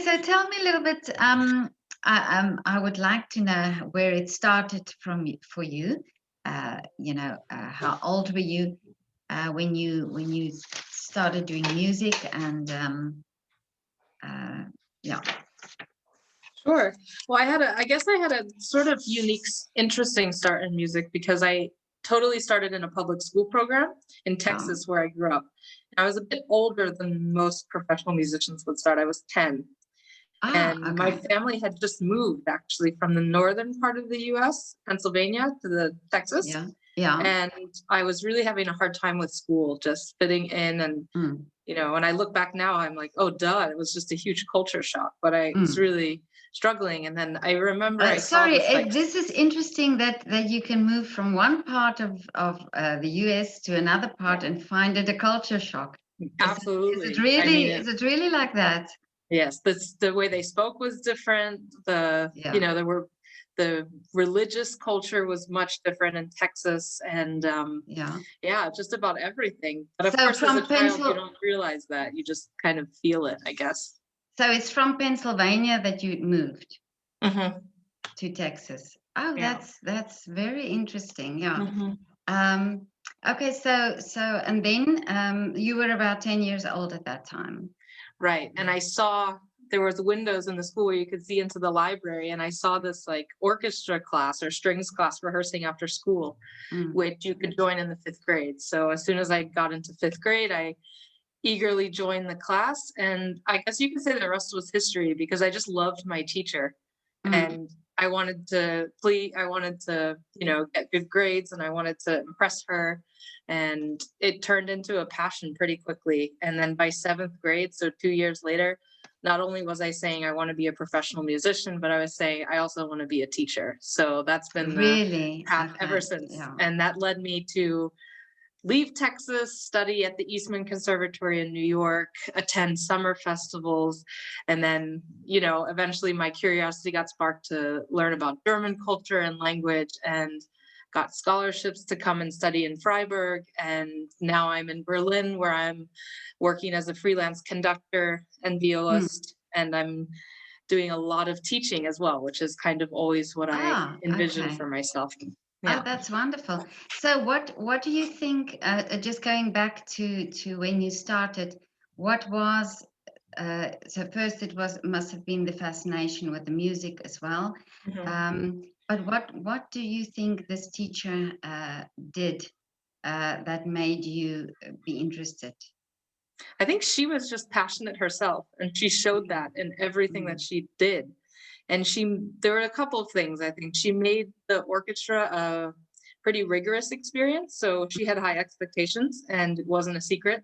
So tell me a little bit. I would like to know where it started for you. How old were you when you started doing music, and uh, yeah. Sure. Well, I guess I had a sort of unique, interesting start in music because I totally started in a public school program in Yeah. Texas where I grew up. I was a bit older than most professional musicians would start. I was 10. And my Okay. family had just moved actually from the northern part of the US, Pennsylvania, to the Texas. Yeah. Yeah. And I was really having a hard time with school, just fitting in. And, Mm. when I look back now, I'm like, oh, duh, it was just a huge culture shock. But I was Mm. really struggling. And then I remember I saw Sorry, this like, this is interesting that you can move from one part of the US to another part and find it a culture shock. Is it absolutely. I mean, really is it really like that? yes, the way they spoke was different. Yeah. There were the religious culture was much different in Texas, and Yeah. yeah, just about everything. But of So course, as a from child, you Pencil, don't realize that. You just kind of feel it, I guess. so it's from Pennsylvania that you moved Hmm. to Texas. Oh, Yeah. that's very interesting. Yeah. Hmm. Um, okay, so and then you were about 10 years old at that time. Right. And I saw there was windows in the school where you could see into the library, and I saw this like orchestra class or strings class rehearsing after school, Mm. which you could join in the fifth grade. So as soon as I got into fifth grade, I eagerly joined the class. And I guess you could say the rest was history because I just loved my teacher. Mm. And I wanted to I wanted to, get good grades and I wanted to impress her. And it turned into a passion pretty quickly. And then by seventh grade, so 2 years later, not only was I saying I want to be a professional musician, but I was saying I also want to be a teacher. So that's been the Really? path ever Okay. since. Yeah. And that led me to leave Texas, study at the Eastman Conservatory in New York, attend summer festivals, and then, eventually my curiosity got sparked to learn about German culture and language and got scholarships to come and study in Freiburg. And now I'm in Berlin where I'm working as a freelance conductor and Mm. violist. And I'm doing a lot of teaching as well, which is kind of always what I envisioned Okay. for myself. Oh, Yeah. that's wonderful. So what do you think, just going back to when you started, what was so first it was must have been the fascination with the music as well. Mhm. But what do you think this teacher did that made you be interested? I think she was just passionate herself, and she showed that in everything that Mm. she did. And there were a couple of things. I think she made the orchestra a pretty rigorous experience. So she had high expectations, and it wasn't a secret.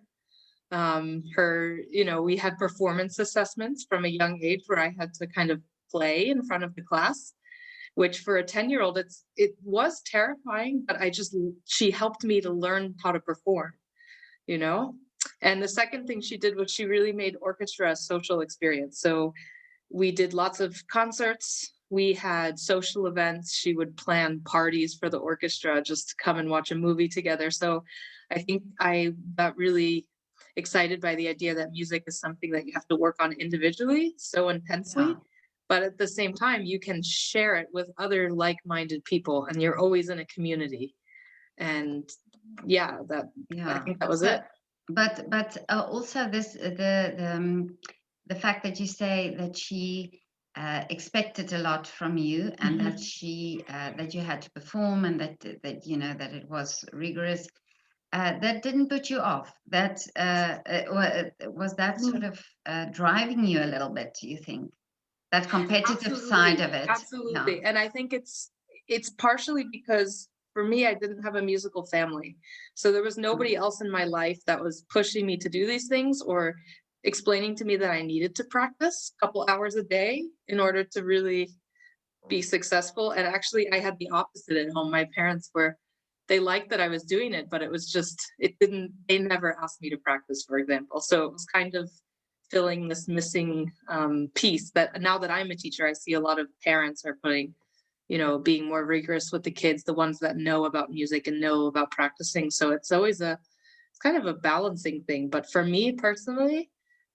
We had performance assessments from a young age where I had to kind of play in front of the class, which for a 10-year-old, it was terrifying, but she helped me to learn how to perform, you know? And the second thing she did was she really made orchestra a social experience. So we did lots of concerts. We had social events. She would plan parties for the orchestra just to come and watch a movie together. So I think I got really excited by the idea that music is something that you have to work on individually so Yeah. intensely. But at the same time, you can share it with other like-minded people, and you're always in a community. And yeah, I Yeah. think that was So, it. but also the fact that you say that she expected a lot from you, and that Mhm. she that you had to perform, and that you know that it was rigorous. That didn't put you off. That was that sort of driving you a little bit. Do you think that competitive side Absolutely, of it? Yeah. absolutely. And I think it's partially because for me, I didn't have a musical family. So there was Mm. nobody else in my life that was pushing me to do these things or explaining to me that I needed to practice a couple hours a day in order to really be successful. And actually, I had the opposite at home. My parents they liked that I was doing it, but it was just, they never asked me to practice, for example. So it was kind of filling this missing piece that now that I'm a teacher, I see a lot of parents are putting, being more rigorous with the kids, the ones that know about music and know about practicing. So it's always it's kind of a balancing thing. But for me personally,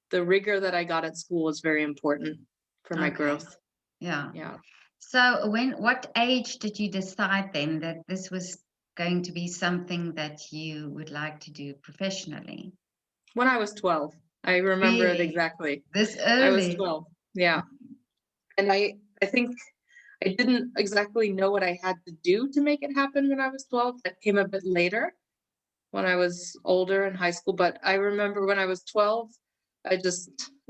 the rigor that I got at school was very important for my Okay. growth. Yeah. Yeah. So what age did you decide then that this was going to be something that you would like to do professionally? When I was 12, I remember it Really? exactly. This I was early? 12. Yeah. And I think I didn't exactly know what I had to do to make it happen when I was 12. That came a bit later when I was older in high school. But I remember when I was 12, it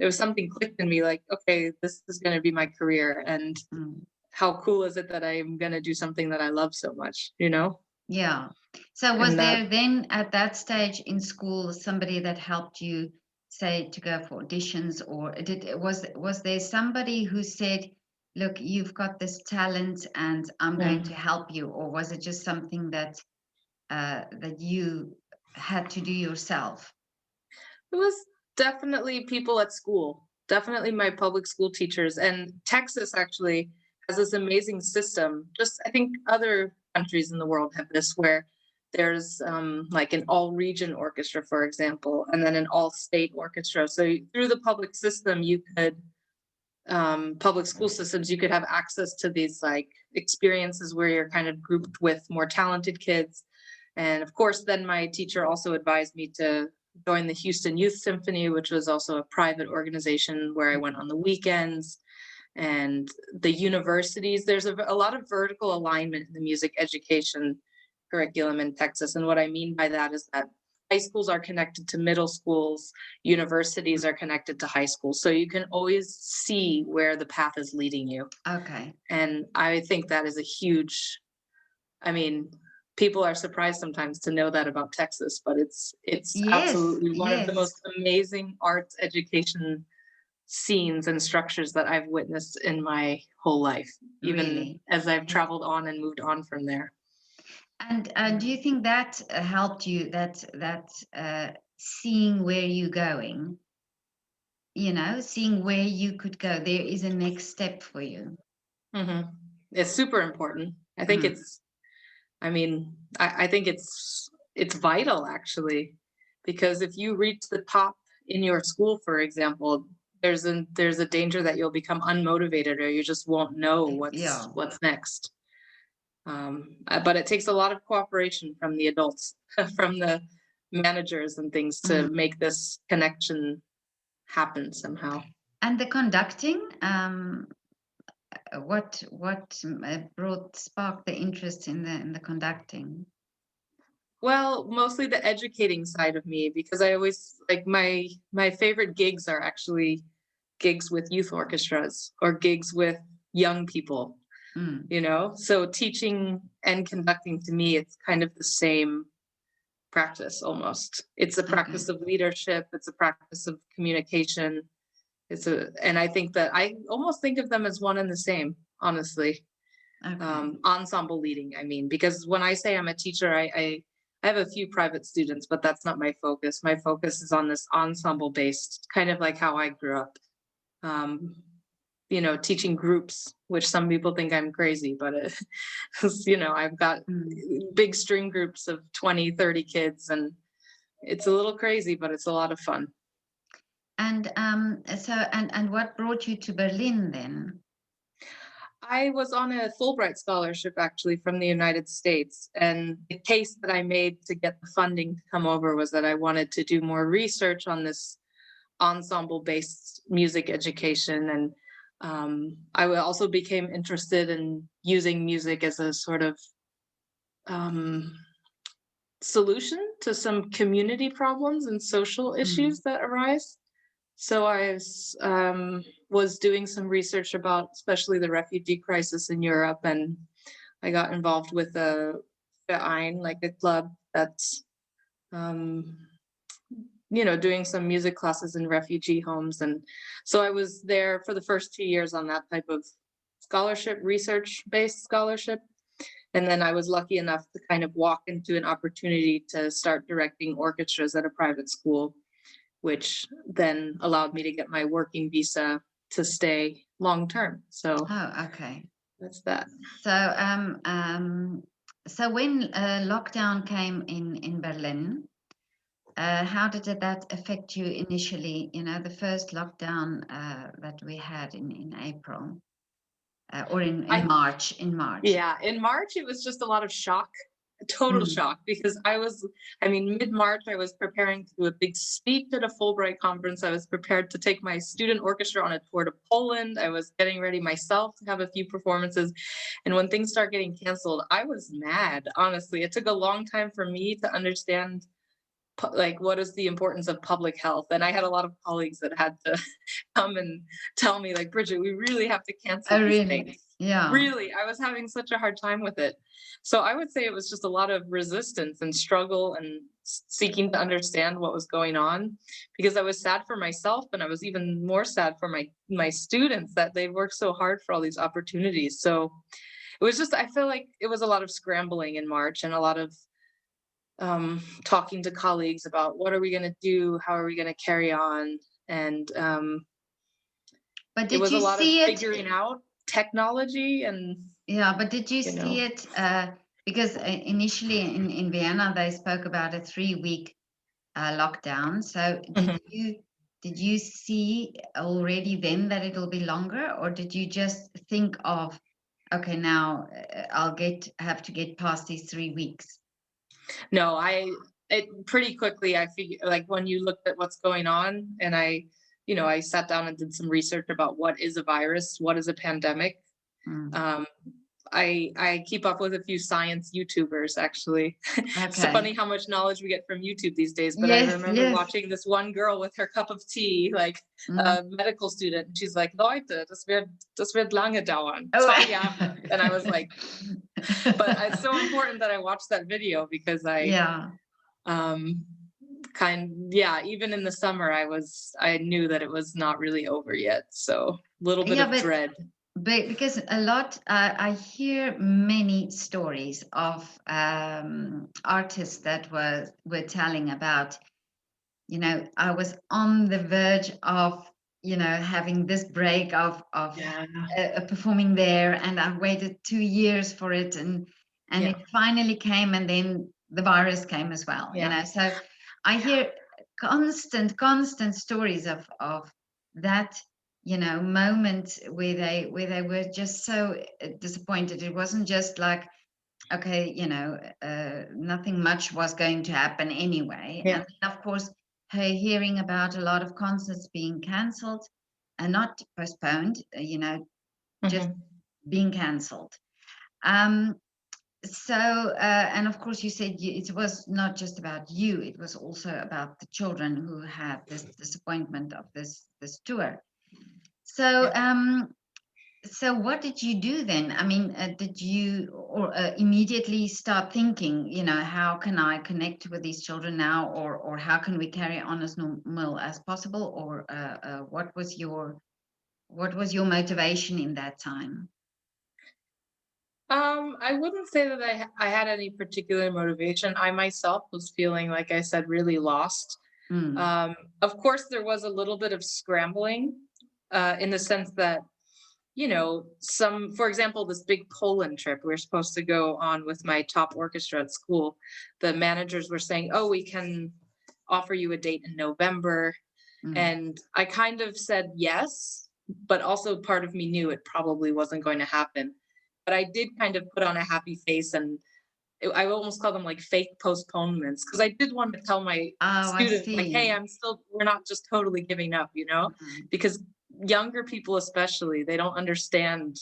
was something clicked in me like, okay, this is going to be my career. And Mm. how cool is it that I'm going to do something that I love so much, you know? Yeah. So was And that there then at that stage in school somebody that helped you, say, to go for auditions, or was there somebody who said, "Look, you've got this talent, and I'm going to mm, help you," or was it just something that you had to do yourself? it was definitely people at school, definitely my public school teachers. And Texas actually has this amazing system. Just, I think other countries in the world have this where there's like an all region orchestra, for example, and then an all state orchestra. So through the public system, you could, public school systems, you could have access to these like experiences where you're kind of grouped with more talented kids. And of course, then my teacher also advised me to join the Houston Youth Symphony, which was also a private organization where I went on the weekends. And the universities, there's a lot of vertical alignment in the music education curriculum in Texas. And what I mean by that is that high schools are connected to middle schools, universities are connected to high schools. So you can always see where the path is leading you. Okay. And I think that is a huge, I mean, people are surprised sometimes to know that about Texas, but it's Yes, absolutely one of the yes, most amazing arts education scenes and structures that I've witnessed in my whole life, even really. as I've traveled on and moved on from there. And Yeah. do you think that helped you, that seeing where you're going, seeing where you could go, there is a next step for you. Mhm. It's super important. Mm. I mean, I think it's vital actually, because if you reach the top in your school, for example, there's a danger that you'll become unmotivated or you just won't know Yeah. what's next. But it takes a lot of cooperation from the adults, from the managers and things to Mm. make this connection happen somehow. And the conducting, what brought sparked the interest in the conducting? Well, mostly the educating side of me because I always like my favorite gigs are actually gigs with youth orchestras or gigs with young people, Mm. you know? So teaching and conducting to me it's kind of the same practice almost. It's a Okay. practice of leadership, it's a practice of communication. And I think that I almost think of them as one and the same, honestly. Okay. Ensemble leading, I mean, because when I say I'm a teacher, I have a few private students, but that's not my focus. My focus is on this ensemble based, kind of like how I grew up. Um, teaching groups, which some people think I'm crazy, but I've got Mm. big string groups of 20, 30 kids, and it's a little crazy, but it's a lot of fun. And and what brought you to Berlin then? I was on a Fulbright scholarship actually from the United States. And the case that I made to get the funding to come over was that I wanted to do more research on this ensemble based music education. And I also became interested in using music as a sort of um, solution to some community problems and social Mm. issues that arise. So was doing some research about especially the refugee crisis in Europe, and I got involved with a Verein, like a club that's um, doing some music classes in refugee homes. And so I was there for the first 2 years on that type of scholarship, research-based scholarship. And then I was lucky enough to kind of walk into an opportunity to start directing orchestras at a private school, which then allowed me to get my working visa to stay long term. So Oh, okay. that's that. So so when lockdown came in Berlin, how did that affect you initially? The first lockdown that we had in April, or in I March. In March. Yeah, in March, it was just a lot of shock, total Mm. shock, because I mean, mid-March, I was preparing to do a big speech at a Fulbright conference. I was prepared to take my student orchestra on a tour to Poland. I was getting ready myself to have a few performances. And when things start getting canceled, I was mad, honestly. It took a long time for me to understand like what is the importance of public health. And I had a lot of colleagues that had to come and tell me, like, Bridget, we really have to cancel Oh, these really? things. Yeah. Really, I was having such a hard time with it. So I would say it was just a lot of resistance and struggle and seeking to understand what was going on, because I was sad for myself, and I was even more sad for my students that they worked so hard for all these opportunities. So it was just, I feel like it was a lot of scrambling in March, and a lot of talking to colleagues about what are we going to do, how are we going to carry on, and But it did was a you lot of see it? figuring out technology and Yeah, but did you you see know. it? Because initially in Vienna they spoke about a 3-week lockdown. So Mhm. did you see already then that it'll be longer, or did you just think of, okay, now have to get past these 3 weeks? No, it pretty quickly I figured, like, when you looked at what's going on, and I sat down and did some research about what is a virus, what is a pandemic. Mm. Um, I keep up with a few science YouTubers, actually. It's so Okay. funny how much knowledge we get from YouTube these days, but I Yes, remember yes. watching this one girl with her cup of tea, like Mm. a medical student, and she's like, Leute, das wird lange dauern, Oh. 2 Jahre. And I was like, but it's so important that I watched that video, because Yeah. um, yeah, even in the summer, I knew that it was not really over yet. So a little bit Yeah, of but dread. because a lot, I hear many stories of artists that were telling about, I was on the verge of, having this break of Yeah. performing there, and I waited 2 years for it, and Yeah. it finally came, and then the virus came as well. Yeah. So I hear constant stories of that, moment where they were just so disappointed. It wasn't just like, okay, nothing much was going to happen anyway. Yeah. And then, of course, hearing about a lot of concerts being cancelled and not postponed, just Mhm. being cancelled. Um, and of course, you said it was not just about you; it was also about the children who had this disappointment of this tour. So, Yeah. so what did you do then? I mean, did you or immediately start thinking, how can I connect with these children now, or how can we carry on as normal as possible, or what was your motivation in that time? I wouldn't say that I had any particular motivation. I myself was feeling, like I said, really lost. Mm, Of course, there was a little bit of scrambling, in the sense that, for example, this big Poland trip we are supposed to go on with my top orchestra at school. The managers were saying, "Oh, we can offer you a date in November." mm. And I kind of said yes, but also part of me knew it probably wasn't going to happen. But I did kind of put on a happy face, and I almost call them like fake postponements, because I did want to tell my Oh, I students, like, hey, see. we're not just totally giving up, Mm. because younger people especially, they don't understand,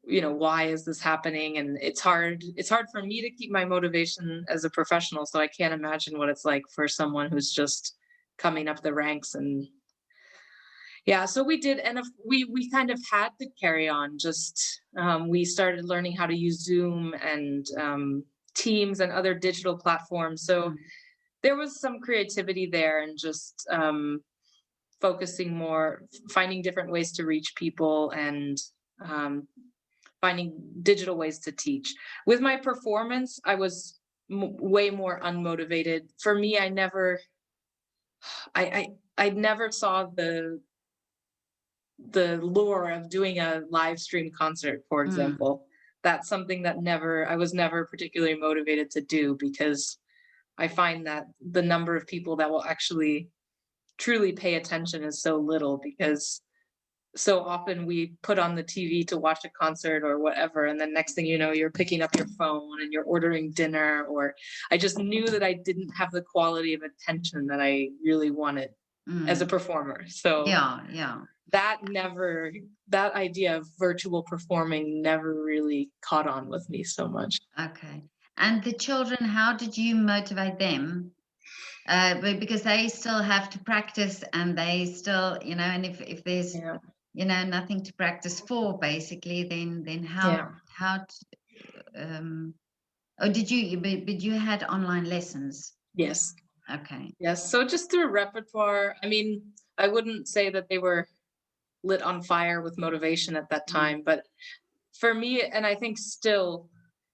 why is this happening? And it's hard for me to keep my motivation as a professional, so I can't imagine what it's like for someone who's just coming up the ranks. And yeah, so we did, and if we kind of had to carry on. Just we started learning how to use Zoom and Teams and other digital platforms. So Mm. there was some creativity there, and just focusing more, finding different ways to reach people, and um, finding digital ways to teach. With my performance, I was way more unmotivated. For me, I never saw the lure of doing a live stream concert, for Mm. example. That's something that I was never particularly motivated to do, because I find that the number of people that will actually truly pay attention is so little, because so often we put on the TV to watch a concert or whatever, and then next thing you know, you're picking up your phone and you're ordering dinner. Or I just knew that I didn't have the quality of attention that I really wanted as a Mm. performer. So Yeah, yeah. that idea of virtual performing never really caught on with me so much. Okay. And the children, how did you motivate them? Because they still have to practice, and they still, and if there's, Yeah. nothing to practice for, basically, then Yeah. oh, but you had online lessons. Yes. Okay. Yes. So just through repertoire, I mean, I wouldn't say that they were lit on fire with motivation at that Mm. time, but for me, and I think still,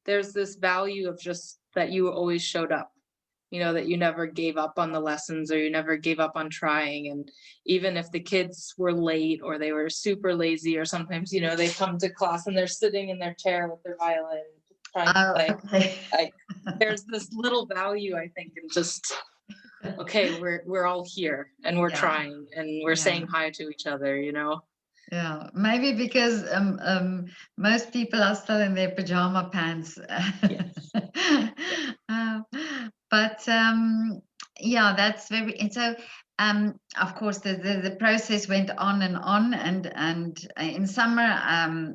there's this value of just that you always showed up, that you never gave up on the lessons, or you never gave up on trying. And even if the kids were late or they were super lazy, or sometimes, they come to class and they're sitting in their chair with their violin trying to Oh, play. okay. There's this little value, I think, in just, okay, we're all here and we're Yeah, trying and we're yeah. saying hi to each other. Yeah, maybe because most people are still in their pajama pants. Yes. Yeah. Uh, but yeah, that's very. And so, of course, the process went on and on, and in summer,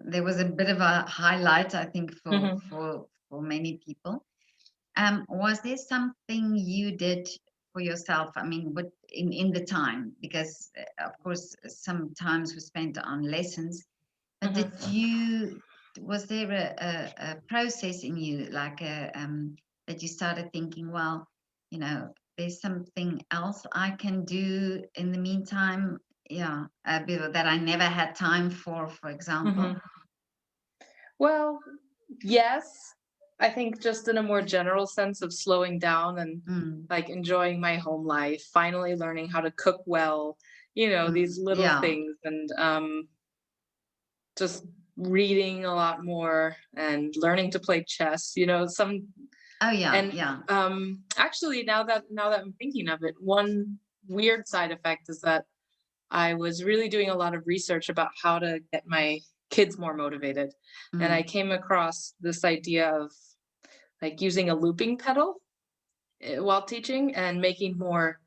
there was a bit of a highlight, I think, for Mhm. for many people. Was there something you did for yourself? I mean, what in the time? Because of course, some times was spent on lessons. But Mhm. was there a process in you, like that you started thinking, well, there's something else I can do in the meantime? Yeah, that I never had time for example. Mhm. Well, yes. I think just in a more general sense of slowing down and Mm, like enjoying my home life, finally learning how to cook well, these little yeah. things, and just reading a lot more and learning to play chess, some. Oh, yeah, And yeah. actually, now that I'm thinking of it, one weird side effect is that I was really doing a lot of research about how to get my kids more motivated. And I Mm. came across this idea of like using a looping pedal while teaching, and making more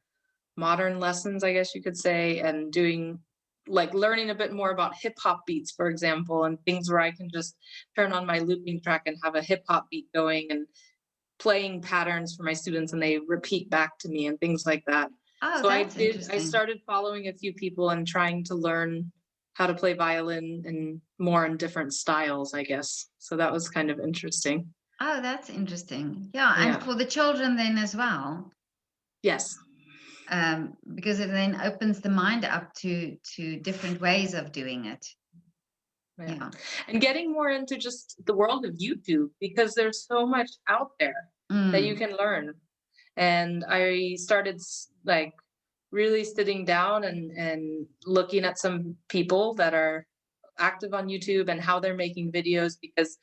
modern lessons, I guess you could say, and doing like learning a bit more about hip hop beats, for example, and things where I can just turn on my looping track and have a hip hop beat going, and playing patterns for my students and they repeat back to me and things like that. Oh, So that's I interesting. started following a few people and trying to learn how to play violin and more in different styles, I guess. So that was kind of interesting. Oh, that's interesting. Yeah, and Yeah. for the children then as well, Yes. because it then opens the mind up to different ways of doing it. Yeah. Yeah. And getting more into just the world of YouTube, because there's so much out there that you Mm, can learn. And I started like really sitting down and looking at some people that are active on YouTube and how they're making videos, because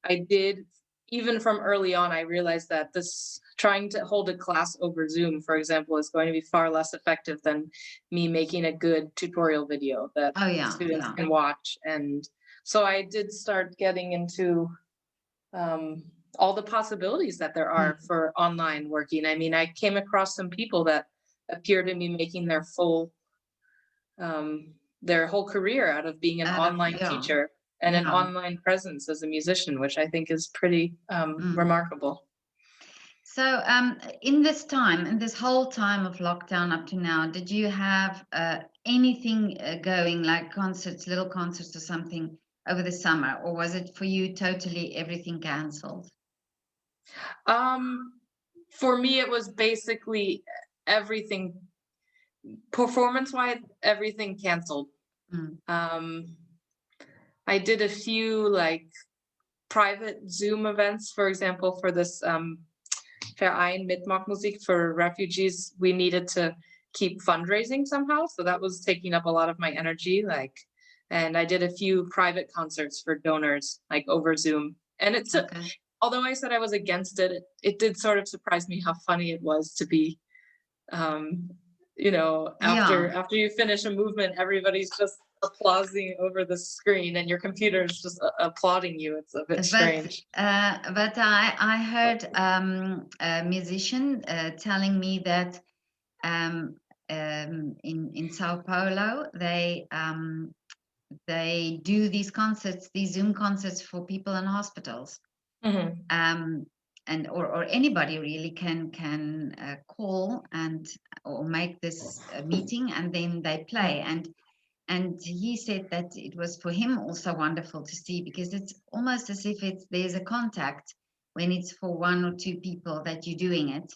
I did, even from early on, I realized that this trying to hold a class over Zoom, for example, is going to be far less effective than me making a good tutorial video that oh, yeah, students yeah. can watch. And so I did start getting into um, all the possibilities that there are Mm, for online working. I mean, I came across some people that appear to be making um, their whole career out of being an out of, online yeah, teacher and an yeah. online presence as a musician, which I think is pretty Mm. remarkable. So, in this time, in this whole time of lockdown up to now, did you have anything going, like concerts, little concerts or something over the summer, or was it for you totally everything cancelled? Um, for me, it was basically everything performance wise, everything canceled. Mm. Um, I did a few like private Zoom events, for example, for this Verein Mitmachmusik for refugees. We needed to keep fundraising somehow, so that was taking up a lot of my energy. And I did a few private concerts for donors, like over Zoom. And Okay. although I said I was against it, it did sort of surprise me how funny it was to be, um, Yeah. after you finish a movement, everybody's just applauding over the screen and your computer is just applauding you. It's a bit strange. But I heard a musician telling me that in Sao Paulo they do these concerts, these Zoom concerts for people in hospitals, Mhm. and or anybody really can call and or make this meeting, and then they play. And he said that it was for him also wonderful to see, because it's almost as if there's a contact when it's for one or two people that you're doing it.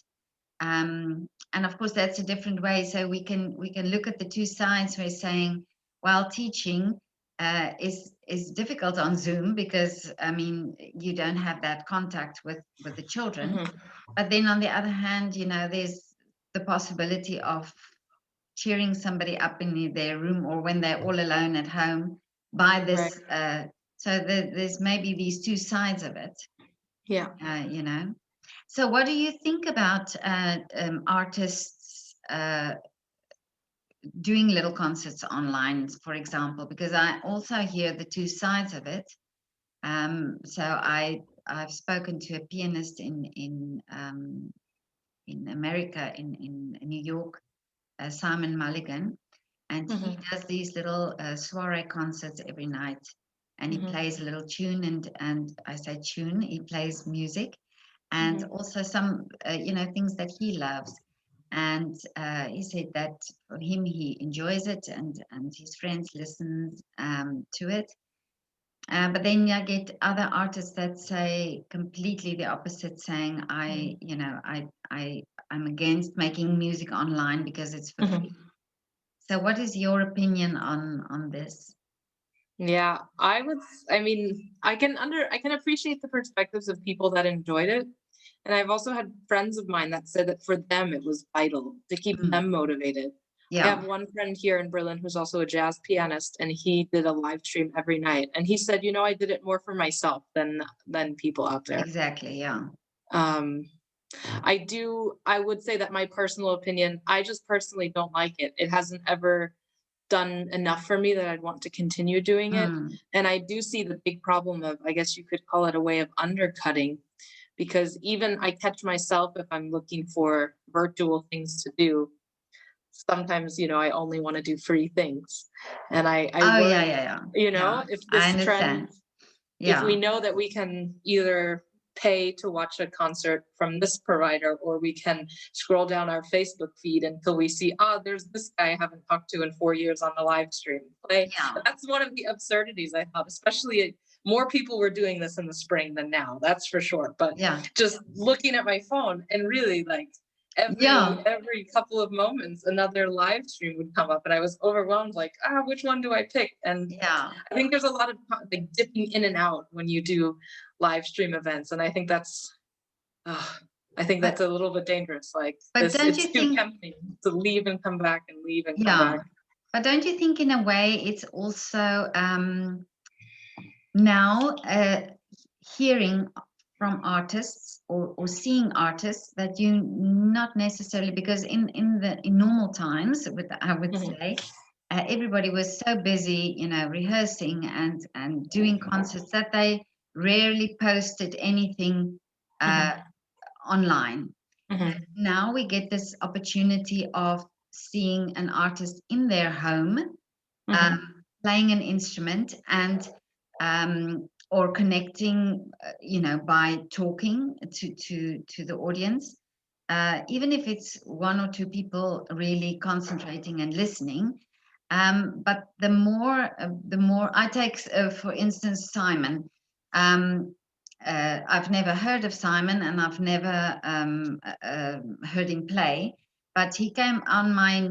And of course that's a different way, so we can look at the two sides. We're saying, while teaching is difficult on Zoom, because I mean you don't have that contact with the children. Mhm. But then on the other hand, there's the possibility of cheering somebody up in their room, or when they're all alone at home, by Right. this. So there's maybe these two sides of it. Yeah. So what do you think about artists doing little concerts online, for example? Because I also hear the two sides of it. So I've spoken to a pianist in America, in New York, Simon Mulligan, and he Mhm. does these little soiree concerts every night, and he Mhm. plays a little tune, and I say tune, he plays music, and Mhm. also some things that he loves. And he said that for him, he enjoys it, and his friends listen to it. But then I get other artists that say completely the opposite, saying Mhm. I'm against making music online because it's for Mhm. free. So what is your opinion on this? Yeah, I mean, I can appreciate the perspectives of people that enjoyed it. And I've also had friends of mine that said that for them it was vital to keep Mm, them motivated. I yeah, have one friend here in Berlin who's also a jazz pianist, and he did a live stream every night. And he said, I did it more for myself than people out there. exactly. Yeah. Um, I would say that my personal opinion, I just personally don't like it. It hasn't ever done enough for me that I'd want to continue doing it. Mm, And I do see the big problem of, I guess you could call it a way of undercutting, because even I catch myself if I'm looking for virtual things to do. Sometimes, I only want to do free things. And I oh yeah, worry, yeah, yeah, yeah. if I this trend, understand. if we Yeah. know that we can either pay to watch a concert from this provider, or we can scroll down our Facebook feed until we see, there's this guy I haven't talked to in 4 years on the live stream. Yeah. That's one of the absurdities, I thought, especially more people were doing this in the spring than now, that's for sure. But Yeah. just looking at my phone, and really, like, Yeah. every couple of moments another live stream would come up, and I was overwhelmed, like, which one do I pick? And Yeah. I think there's a lot of like dipping in and out when you do live stream events, and uh, I think that's But a little bit dangerous. Like but this, don't it's you too think? tempting to leave and come back and leave and come Yeah. back. But don't you think in a way it's also now hearing from artists, or seeing artists that you not necessarily, because in normal times, I would Mhm. say, everybody was so busy, rehearsing and doing concerts, that they rarely posted anything uh, Mhm. online. Mhm. Now we get this opportunity of seeing an artist in their home, Mhm. playing an instrument, and or connecting, by talking to the audience, even if it's one or two people really concentrating and listening. But the more I take, for instance, Simon. Um, I've never heard of Simon, and I've never heard him play, but he came on my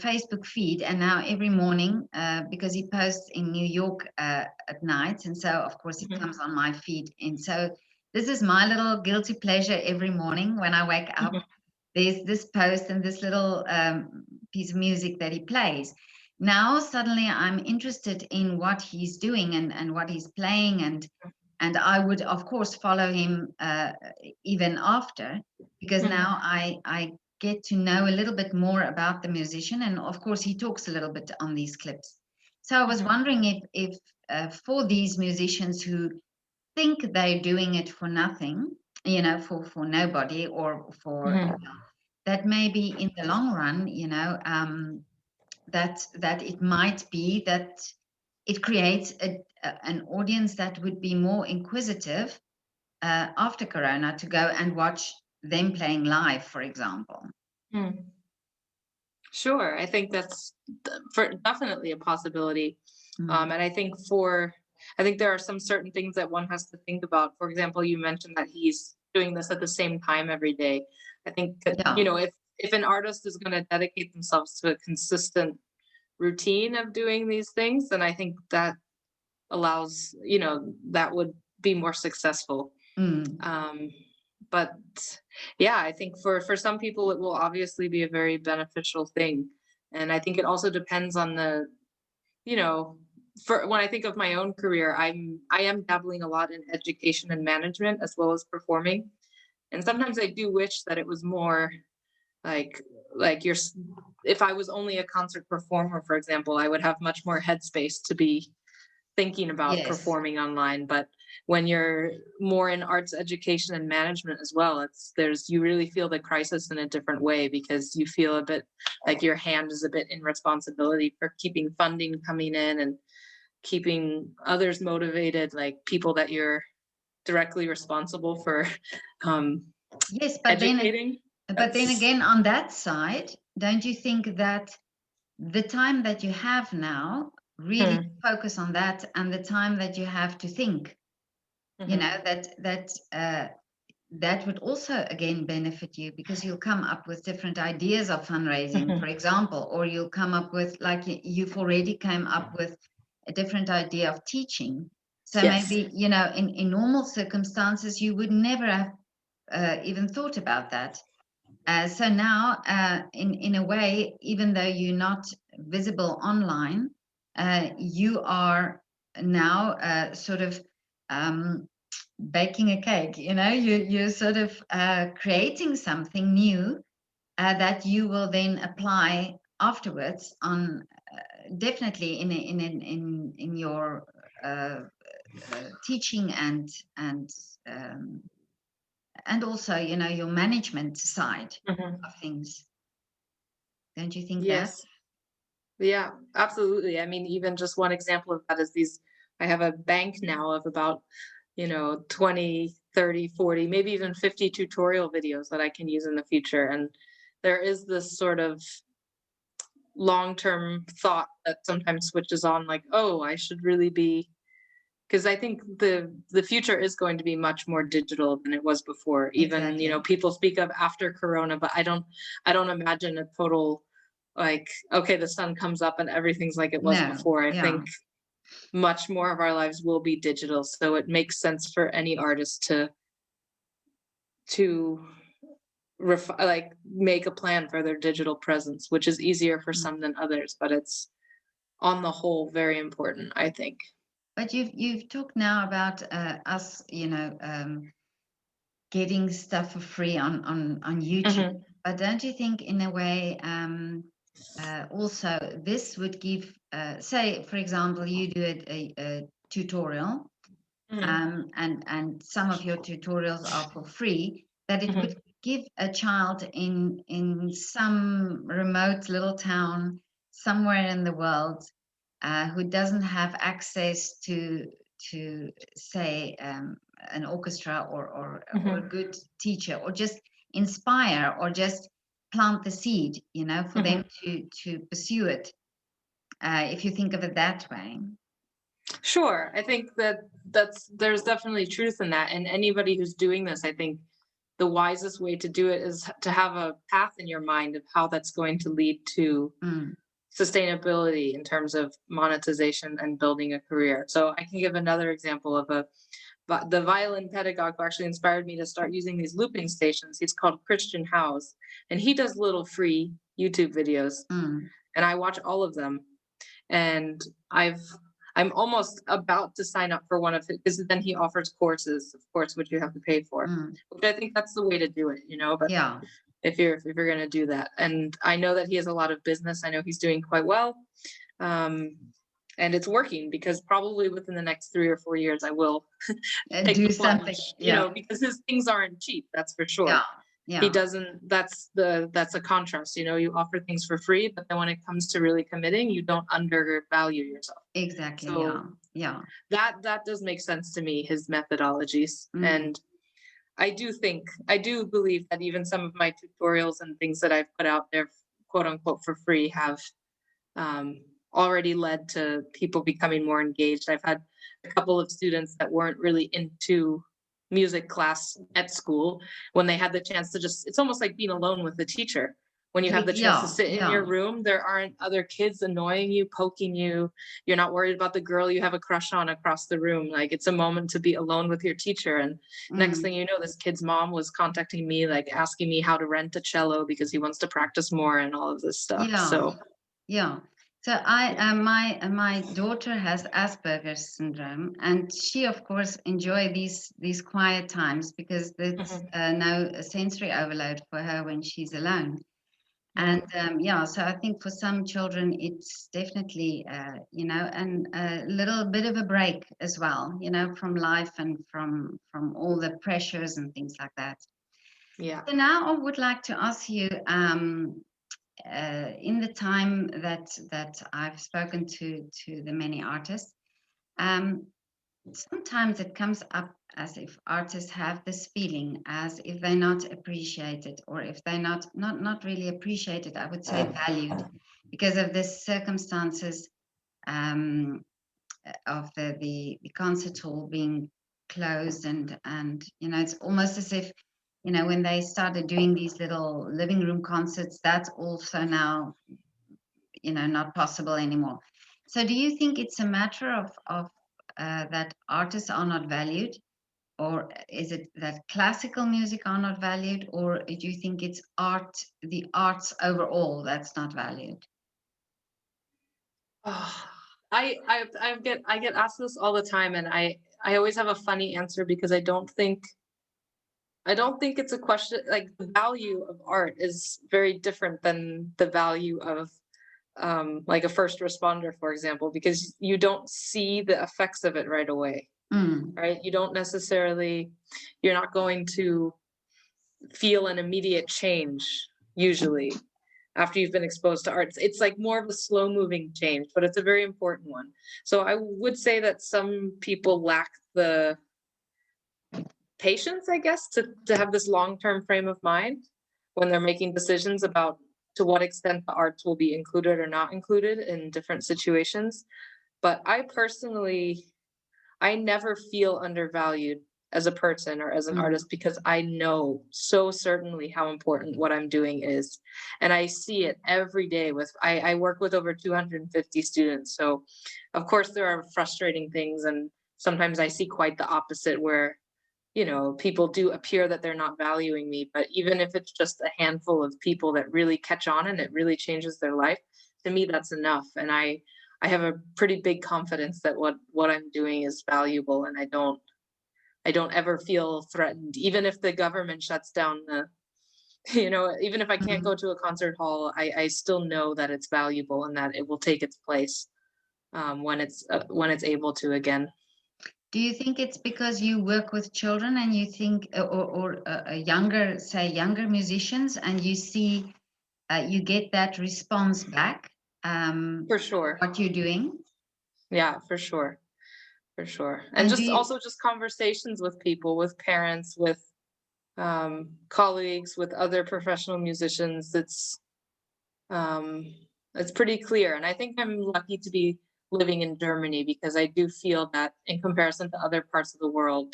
Facebook feed, and now every morning, because he posts in New York at night, and so of course it Mhm. comes on my feed. And so this is my little guilty pleasure every morning when I wake up. Mhm. There's this post and this little piece of music that he plays. Now suddenly I'm interested in what he's doing, and what he's playing, and I would of course follow him even after, because Mhm. now I get to know a little bit more about the musician, and of course he talks a little bit on these clips. So I was Mhm. wondering if for these musicians who think they're doing it for nothing, for nobody, or for Mhm. that maybe in the long run, that it might be that it creates an audience that would be more inquisitive after Corona to go and watch them playing live, for example. Mm. Sure, I think that's for definitely a possibility. Mm. And I think there are some certain things that one has to think about. For example, you mentioned that he's doing this at the same time every day. I think that, Yeah. if an artist is going to dedicate themselves to a consistent routine of doing these things, then I think that allows, that would be more successful. Mm. Um, but yeah, I think for some people it will obviously be a very beneficial thing. And I think it also depends on you know, for when I think of my own career, I am dabbling a lot in education and management as well as performing. And sometimes I do wish that it was more like like you're if I was only a concert performer, for example, I would have much more headspace to be thinking about Yes. performing online. But when you're more in arts education and management as well, you really feel the crisis in a different way, because you feel a bit like your hand is a bit in responsibility for keeping funding coming in and keeping others motivated, like people that you're directly responsible for um, Yes, educating. but then That's again, on that side, don't you think that the time that you have now really Hmm. focus on that, and the time that you have to think, Mhm. that would also again benefit you, because you'll come up with different ideas of fundraising, for Mhm. example, or you'll come up with, like you've already come up with a different idea of teaching. So Yes. maybe, in normal circumstances, you would never have even thought about that. So now, in a way, even though you're not visible online, you are now sort of um, baking a cake. You're sort of creating something new that you will then apply afterwards on, definitely in your teaching, and um, also, your management side Mhm. of things. Don't you think that? Yes. Yeah, absolutely. I mean, even just one example of that is I have a bank now of about, 20, 30, 40, maybe even 50 tutorial videos that I can use in the future. And there is this sort of long-term thought that sometimes switches on, like, oh, I should really be, because I think the future is going to be much more digital than it was before. Even, Exactly. people speak of after Corona, but I don't imagine a total, like, okay, the sun comes up and everything's like it was No. before. I Yeah. think much more of our lives will be digital, so it makes sense for any artist to like make a plan for their digital presence, which is easier for Mm. some than others, but it's on the whole very important, I think. But you've talked now about us, getting stuff for free on YouTube. Hmm. But don't you think, in a way, also this would give, say, for example, you do a tutorial, Hmm. and some of your tutorials are for free, that it would Hmm. give a child in some remote little town somewhere in the world, who doesn't have access to say, an orchestra, or a Hmm. good teacher, or just inspire, or just plant the seed, for them Hmm. to pursue it, if you think of it that way. Sure. I think there's definitely truth in that. And anybody who's doing this, I think the wisest way to do it is to have a path in your mind of how that's going to lead to Mm. sustainability in terms of monetization and building a career. So I can give another example of but the violin pedagogue who actually inspired me to start using these looping stations. He's called Christian House, and he does little free YouTube videos, Mm. and I watch all of them. And I'm almost about to sign up for one of his, because then he offers courses, of course, which you have to pay for, which I think that's the way to do it, but Yeah. if you're going to do that. And I know that he has a lot of business. I know he's doing quite well. And it's working, because probably within the next 3 or 4 years, I will take Do the something. plunge, Yeah. because his things aren't cheap, that's for sure. Yeah. He Yeah. doesn't, that's a contrast, you offer things for free, but then when it comes to really committing, you don't undervalue yourself. Exactly. So Yeah. that does make sense to me, his methodologies. Mm. And I do believe that even some of my tutorials and things that I've put out there, quote unquote, for free, have already led to people becoming more engaged. I've had a couple of students that weren't really into music class at school, when they had the chance to just, it's almost like being alone with the teacher. When you have the chance to Yeah. sit in your room, there aren't other kids annoying you, poking you. You're not worried about the girl you have a crush on across the room. Like, it's a moment to be alone with your teacher. And next thing you know, this kid's mom was contacting me, like asking me how to rent a cello because he wants to practice more and all of this stuff. Yeah. So Yeah. So my daughter has Asperger's syndrome, and she of course enjoy these quiet times, because there's no sensory overload for her when she's alone. And so I think for some children it's definitely and a little bit of a break as well, from life and from all the pressures and things like that. yeah. So now I would like to ask you, in the time that I've spoken to the many artists, sometimes it comes up as if artists have this feeling as if they're not appreciated, or if they're not really appreciated, I would say valued, because of the circumstances of the concert hall being closed, and it's almost as if when they started doing these little living room concerts, that's also now not possible anymore. So do you think it's a matter of that artists are not valued, or is it that classical music are not valued, or do you think it's the arts overall that's not valued? Oh, I get asked this all the time, and I always have a funny answer, because I don't think it's a question. Like, the value of art is very different than the value of like a first responder, for example, because you don't see the effects of it right away, right? You don't necessarily, you're not going to feel an immediate change usually after you've been exposed to art. It's like more of a slow moving change, but it's a very important one. So I would say that some people lack the patience, I guess, to have this long-term frame of mind when they're making decisions about to what extent the arts will be included or not included in different situations. But I never feel undervalued as a person or as an artist, because I know so certainly how important what I'm doing is. And I see it every day I work with over 250 students. So of course there are frustrating things, and sometimes I see quite the opposite, where people do appear that they're not valuing me. But even if it's just a handful of people that really catch on and it really changes their life, to me, that's enough. And I have a pretty big confidence that what I'm doing is valuable, and I don't ever feel threatened, even if the government shuts down even if I can't go to a concert hall, I still know that it's valuable and that it will take its place when it's able to again. Do you think it's because you work with children, and you think, younger musicians, and you see, you get that response back, For sure. what you're doing? Yeah, for sure. For sure. And And do just you, also just conversations with people, with parents, with colleagues, with other professional musicians. Um, it's pretty clear. And I think I'm lucky to be living in Germany, because I do feel that in comparison to other parts of the world,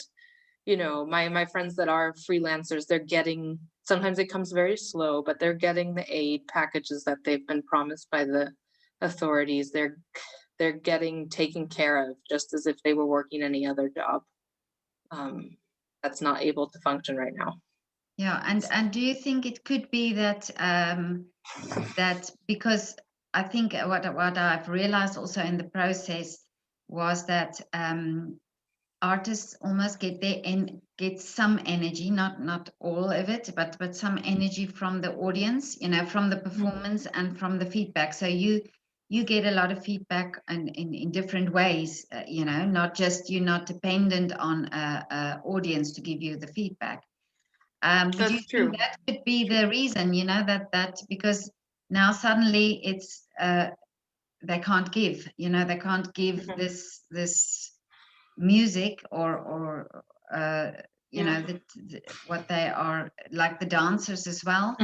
my friends that are freelancers, they're getting, sometimes it comes very slow, but they're getting the aid packages that they've been promised by the authorities. They're getting taken care of just as if they were working any other job. That's not able to function right now. yeah, and do you think it could be that because I think what I've realized also in the process, was that artists almost get some energy, not all of it, but some energy from the audience, from the performance and from the feedback. So you get a lot of feedback and in different ways, not just, you're not dependent on a audience to give you the feedback. Do you That's true. think that could be the reason, that because now suddenly it's they can't give, they can't give this music or what they are like, the dancers as well,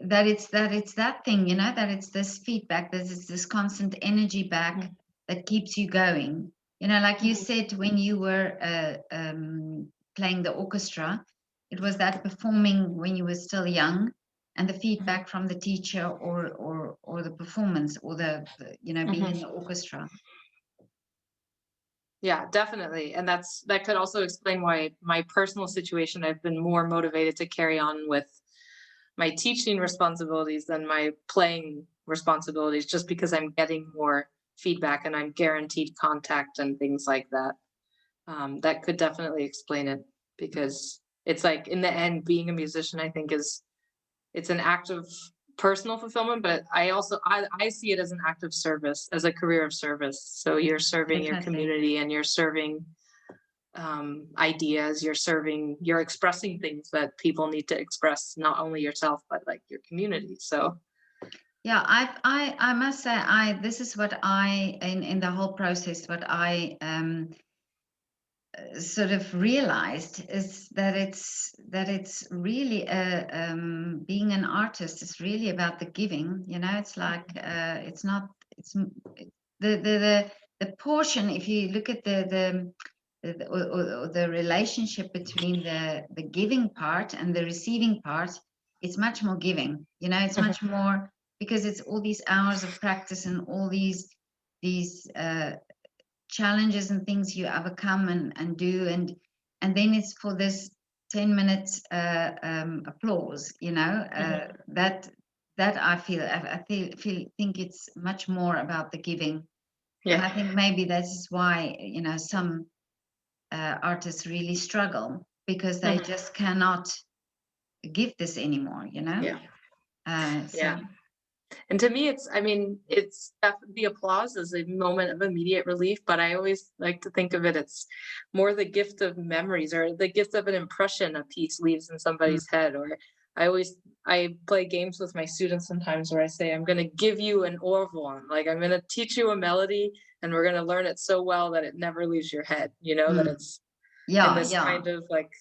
that it's that thing, that it's this feedback, that it's this constant energy back that keeps you going, like you said, when you were playing the orchestra, it was that performing when you were still young, and the feedback from the teacher or the performance, or the being in the orchestra. Yeah, definitely. And that could also explain why my personal situation, I've been more motivated to carry on with my teaching responsibilities than my playing responsibilities, just because I'm getting more feedback and I'm guaranteed contact and things like that. That could definitely explain it, because it's like, in the end, being a musician, I think it's an act of personal fulfillment, but I see it as an act of service, as a career of service. So you're serving your Definitely. community, and you're serving ideas, you're expressing things that people need to express, not only yourself, but like your community. So Yeah, I must say, this is what I, in the whole process, what I sort of realized, is that it's really being an artist is really about the giving. It's like, it's not, it's the portion. If you look at or the relationship between the giving part and the receiving part, it's much more giving. It's much more, because it's all these hours of practice and all these challenges and things you overcome and do, and then it's for this 10 minutes applause, that I think it's much more about the giving. And I yeah, think maybe that is why, some artists really struggle, because they just cannot give this anymore. yeah, So yeah. And to me, the applause is a moment of immediate relief, but I always like to think of it, it's more the gift of memories, or the gift of an impression a piece leaves in mm, somebody's head. Or I play games with my students sometimes where I say, I'm going to give you an au revoir, like I'm going to teach you a melody, and we're going to learn it so well that it never leaves your head, that mm, it's in yeah, this yeah, kind of like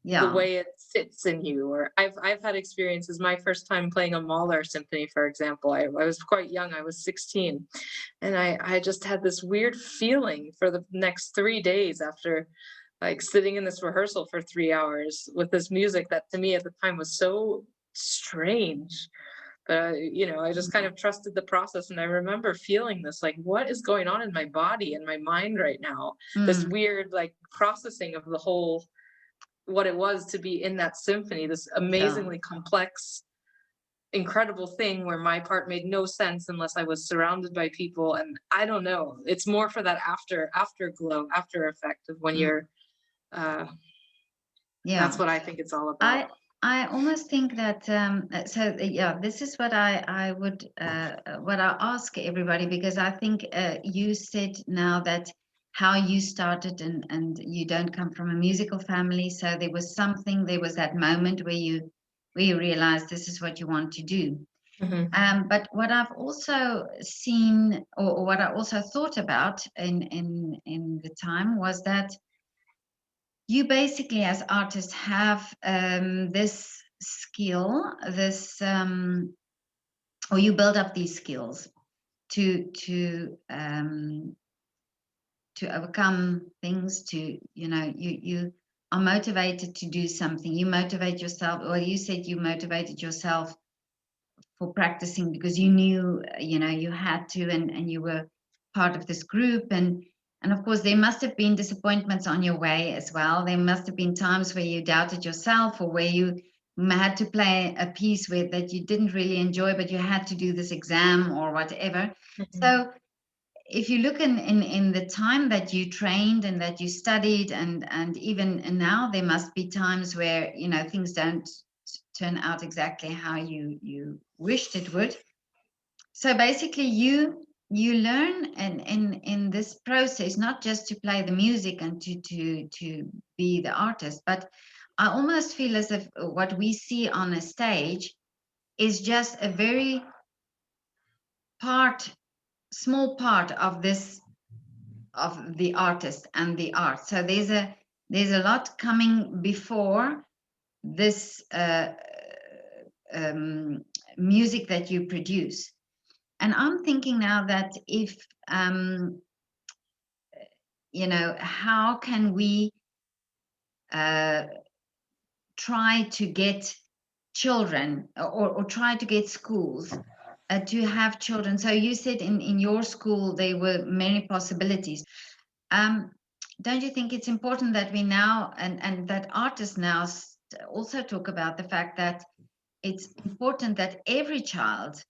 the yeah. way it sits in you. Or I've had experiences. My first time playing a Mahler symphony, for example, I was quite young. I was 16, and I just had this weird feeling for the next 3 days after, like, sitting in this rehearsal for 3 hours with this music that to me at the time was so strange. But I just kind Mm, of trusted the process, and I remember feeling this, like, what is going on in my body and my mind right now? This mm, weird, like, processing of the whole, what it was to be in that symphony, this yeah. amazingly complex, incredible thing where my part made no sense unless I was surrounded by people. And I don't know, it's more for that afterglow, after effect of when Mm, you're uh that's yeah. what I think it's all I about. I almost think that yeah, this is what I would what I ask everybody, because I think you said now that how you started, and you don't come from a musical family, so there was that moment where you realized this is what you want to do. Hmm. But what I've also seen, or what I also thought about in the time, was that you basically, as artists, have this skill, or you build up these skills to to overcome things, to you are motivated to do something. You motivate yourself, or you said you motivated yourself for practicing because you knew, you had to, and you were part of this group, and of course there must have been disappointments on your way as well. There must have been times where you doubted yourself, or where you had to play a piece that you didn't really enjoy, but you had to do this exam or whatever. Hmm. So if you look in the time that you trained and that you studied, and even now, there must be times where, you know, things don't turn out exactly how you wished it would. So basically, you learn in this process not just to play the music and to be the artist, but I almost feel as if what we see on a stage is just a very small part of this, of the artist and the art. So there's a lot coming before this um, music that you produce. And I'm thinking now that if you know, how can we uh, try to get children, or try to get schools to have children. So you said in your school there were many possibilities. Um, don't you think it's important that we now, and that artists now also talk about the fact that it's important that every child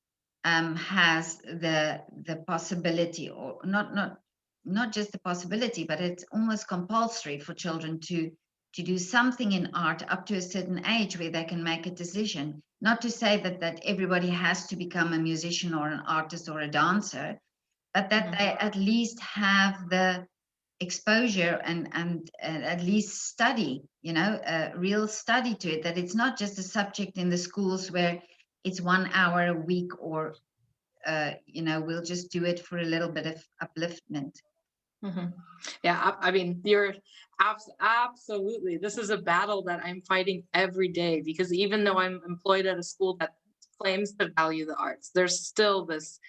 has the possibility, or not just the possibility, but it's almost compulsory for children to do something in art up to a certain age where they can make a decision. Not to say that everybody has to become a musician or an artist or a dancer, but that they at least have the exposure and at least study, you know, real study to it, that it's not just a subject in the schools where it's 1 hour a week, or you know, we'll just do it for a little bit of upliftment. Mhm. Yeah, I mean, you're absolutely. This is a battle that I'm fighting every day, because even though I'm employed at a school that claims to value the arts, there's still this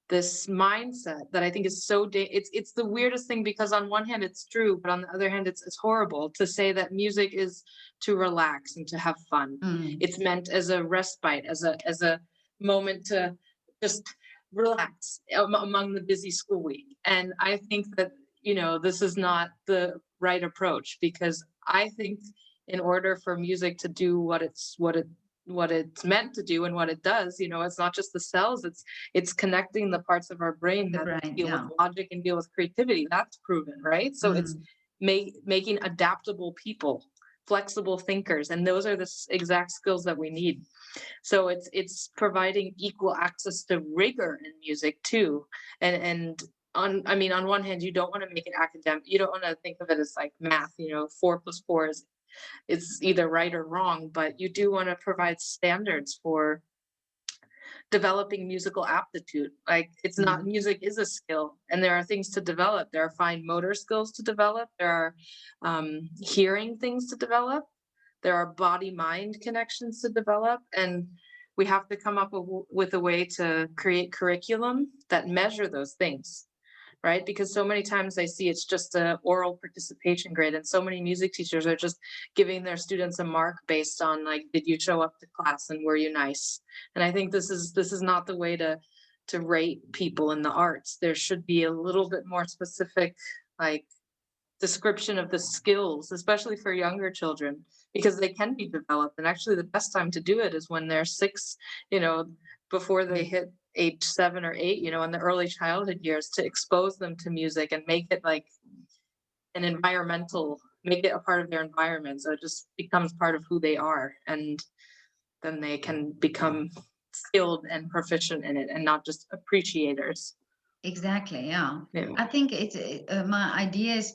this mindset that I think is so it's the weirdest thing, because on one hand it's true, but on the other hand it's horrible to say that music is to relax and to have fun. Mm. It's meant as a respite, as a moment to just relax among the busy school week. And I think that, you know, this is not the right approach, because I think in order for music to do what it's meant to do and what it does, you know, it's not just the cells, it's connecting the parts of our brain The that brain, deal with yeah. logic and deal with creativity. That's proven, right? So it's making adaptable people, flexible thinkers, and those are the exact skills that we need. So it's providing equal access to rigor in music too. And on, I mean, on one hand, you don't want to make it academic. You don't want to think of it as like math, you know, 4 + 4 is, it's either right or wrong, but you do want to provide standards for developing musical aptitude. Like, it's not, music is a skill, and there are things to develop. There are fine motor skills to develop. There are hearing things to develop. There are body mind connections to develop. And we have to come up with a way to create curriculum that measure those things, right? Because so many times I see it's just a oral participation grade, and so many music teachers are just giving their students a mark based on, like, did you show up to class and were you nice? And I think this is not the way to rate people in the arts. There should be a little bit more specific, like, description of the skills, especially for younger children, because they can be developed. And actually the best time to do it is when they're 6, you know, before they hit age 7 or 8, you know, in the early childhood years, to expose them to music and make it like an environmental, make it a part of their environment. So it just becomes part of who they are. And then they can become skilled and proficient in it, and not just appreciators. Exactly, yeah. Yeah. I think it's my idea is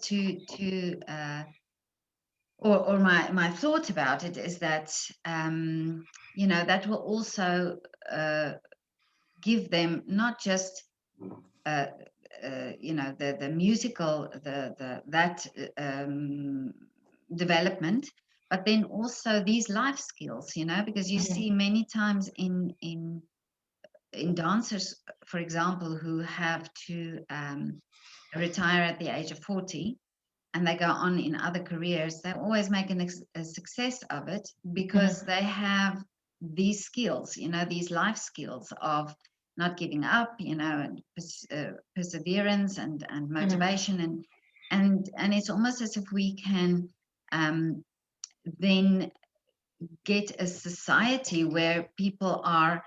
or my thought about it is that you know, that will also give them not just uh, you know, the musical, that development, but then also these life skills, you know, because you see many times in dancers, for example, who have to retire at the age of 40, and they go on in other careers, they always make a success of it because they have these skills, you know, these life skills of not giving up, you know, and perseverance and motivation, and it's almost as if we can then get a society where people are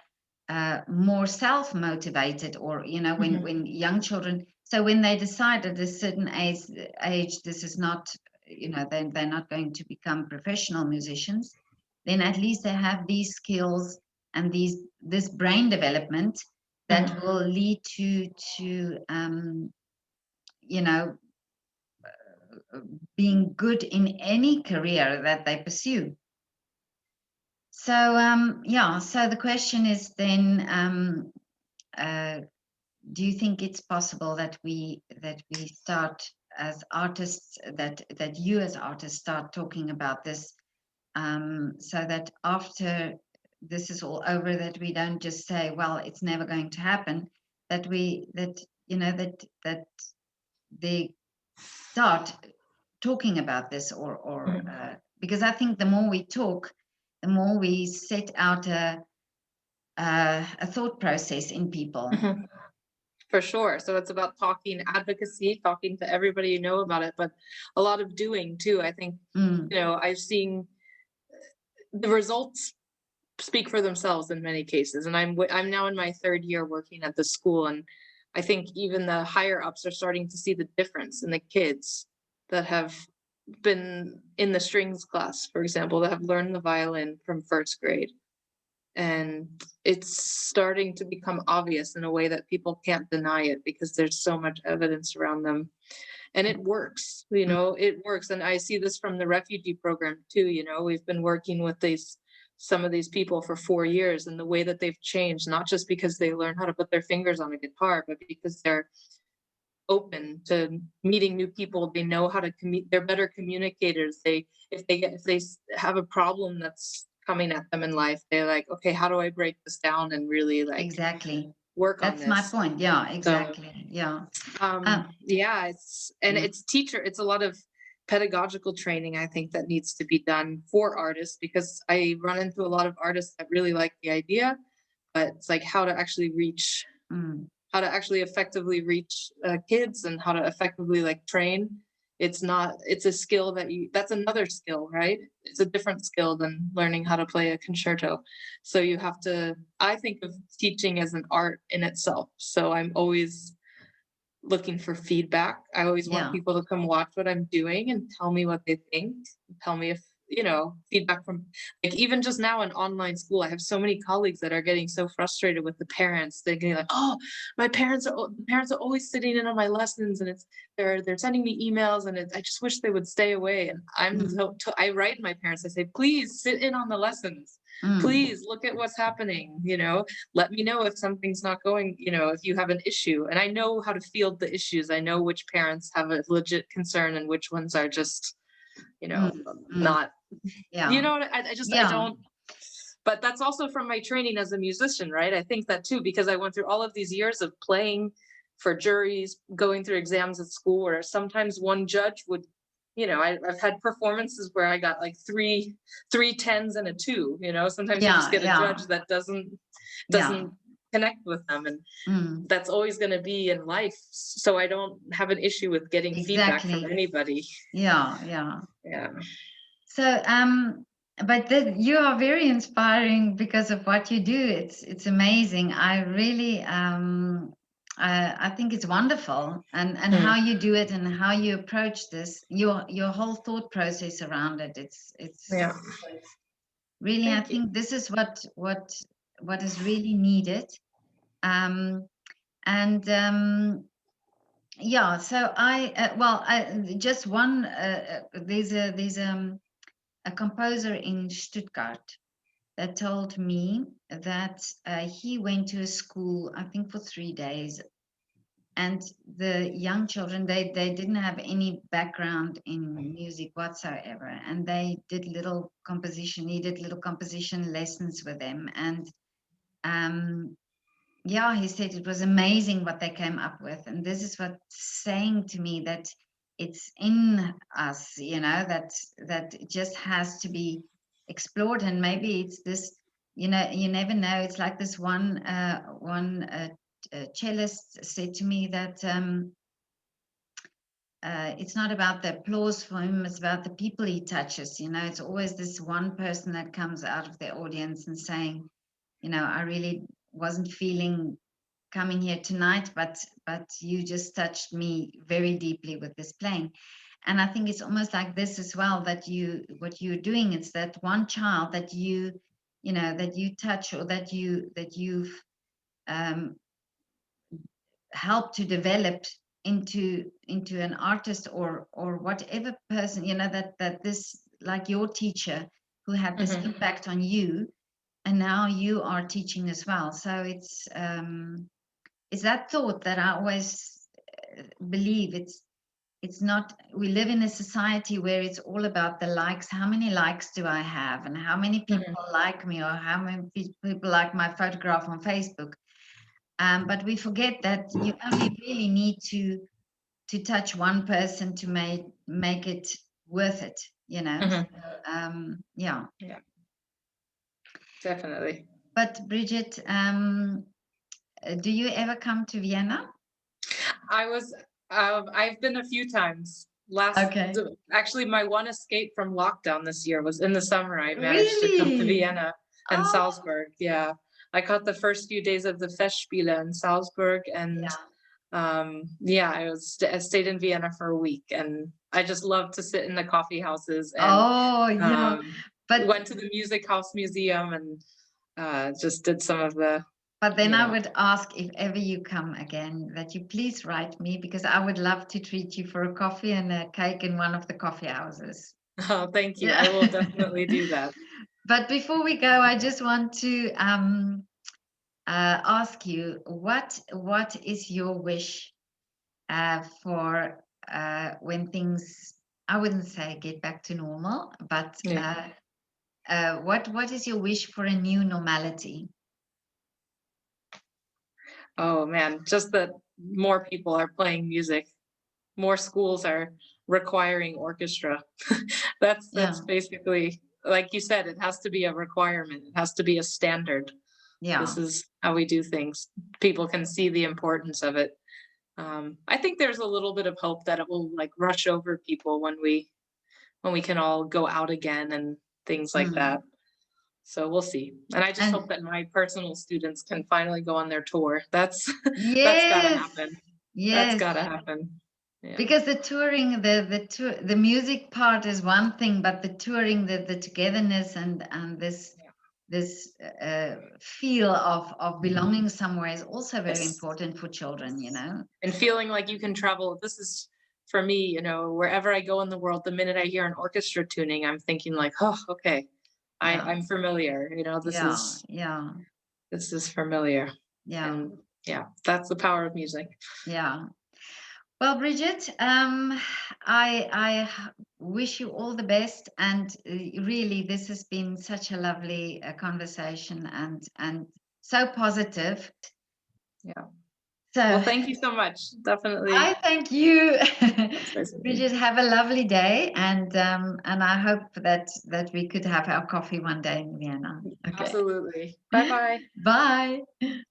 more self-motivated, or when young children, so when they decide at a certain age this is not, they're not going to become professional musicians, then at least they have these skills and this brain development that will lead to being good in any career that they pursue. So so the question is then, do you think it's possible that we start as artists, that you as artists start talking about this, so that after this is all over, that we don't just say, well, it's never going to happen, that they start talking about this, or because I think the more we talk, the more we set out a thought process in people. For sure. So it's about talking advocacy, talking to everybody you know about it, but a lot of doing too. I think, I've seen the results speak for themselves in many cases. And I'm now in my 3rd year working at the school, and I think even the higher ups are starting to see the difference in the kids that have been in the strings class, for example, that have learned the violin from 1st grade. And it's starting to become obvious in a way that people can't deny it, because there's so much evidence around them. And it works, it works. And I see this from the refugee program too. We've been working with some of these people for 4 years, and the way that they've changed, not just because they learn how to put their fingers on a guitar, but because they're open to meeting new people. They know how to they're better communicators. If they have a problem that's coming at them in life, they're like, okay, how do I break this down and really exactly work on this? That's my point. Yeah, exactly. It's a lot of pedagogical training, I think, that needs to be done for artists, because I run into a lot of artists that really like the idea, but it's like how to actually effectively reach kids, and how to effectively train. It's a skill that's another skill, right? It's a different skill than learning how to play a concerto. So I think of teaching as an art in itself. So I'm always looking for feedback. I always want people to come watch what I'm doing and tell me what they think. Tell me if, feedback from, even just now in online school, I have so many colleagues that are getting so frustrated with the parents. They're getting like, oh, the parents are always sitting in on my lessons, and they're sending me emails, and I just wish they would stay away. And I write my parents, I say, please sit in on the lessons. Please look at what's happening, let me know if something's not going, if you have an issue. And I know how to field the issues. I know which parents have a legit concern and which ones are just, not, I don't, but that's also from my training as a musician, right? I think that too, because I went through all of these years of playing for juries, going through exams at school, where sometimes one judge would, I've had performances where I got like three 10s and a 2, sometimes you just get a judge that doesn't connect with them. And that's always going to be in life. So I don't have an issue with getting feedback from anybody. Yeah. So, but you are very inspiring because of what you do. It's amazing. I really, I think it's wonderful, and how you do it and how you approach this. Your whole thought process around it. It's really. I think this is what is really needed. So just one. There's a composer in Stuttgart that told me that he went to a school, I think for 3 days, and the young children, they didn't have any background in music whatsoever, and they did little composition. He did little composition lessons with them, and he said it was amazing what they came up with. And this is what's saying to me that it's in us, that it just has to be explored. And maybe it's this, you never know. It's like this one cellist said to me that it's not about the applause for him, it's about the people he touches. It's always this one person that comes out of the audience and saying, I really wasn't feeling coming here tonight, but you just touched me very deeply with this playing. And I think it's almost like this as well, that what you're doing is that one child that that you touch, or that you've um, helped to develop into an artist, or whatever person, that this, like your teacher who had this impact on you, and now you are teaching as well. So it's that thought that I always believe. It's not, we live in a society where it's all about the likes. How many likes do I have, and how many people like me, or how many people like my photograph on Facebook? But we forget that you only really need to touch one person to make it worth it. So, yeah. Yeah, definitely. But Bridget, do you ever come to Vienna? I've been a few times. Okay. Actually, my one escape from lockdown this year was in the summer. I managed to come to Really? Vienna and Oh, Salzburg. Yeah, I caught the first few days of the Festspiele in Salzburg, and yeah, I stayed in Vienna for a week, and I just love to sit in the coffee houses, and oh, yeah. But went to the Music House Museum, and just did some of the, But then you I know. would ask, if ever you come again, that you please write me, because I would love to treat you for a coffee and a cake in one of the coffee houses. Oh, thank you. I Yeah. will definitely do that. But before we go, I just want to ask you, what is your wish for when things, I wouldn't say get back to normal, but Yeah. what is your wish for a new normality? Oh man, just that more people are playing music. More schools are requiring orchestra. Yeah, That's basically, like you said, it has to be a requirement. It has to be a standard. This yeah. is how we do things. People can see the importance of it. I think there's a little bit of hope that it will like rush over people when we can all go out again and things like Mm. that. So we'll see. And I just And hope that my personal students can finally go on their tour. That's that's gotta yes, happen. That's yes, gotta happen. Yeah. because the touring, the tour, the music part is one thing, but the touring, the togetherness, and this feel of belonging somewhere is also very Yes. important for children. And feeling like you can travel. This is for me, wherever I go in the world, the minute I hear an orchestra tuning, I'm thinking like, oh, okay, Yeah, I'm familiar. yeah, yeah, This is familiar. yeah, And yeah, that's the power of music. yeah. Well, Bridget, wish you all the best, and really, this has been such a lovely conversation, and so positive. Yeah. So Well, thank you so much. I Definitely. thank you, It's nice of you. Bridget. Have a lovely day, and I hope that we could have our coffee one day in Vienna. Okay, Absolutely. Bye bye. bye.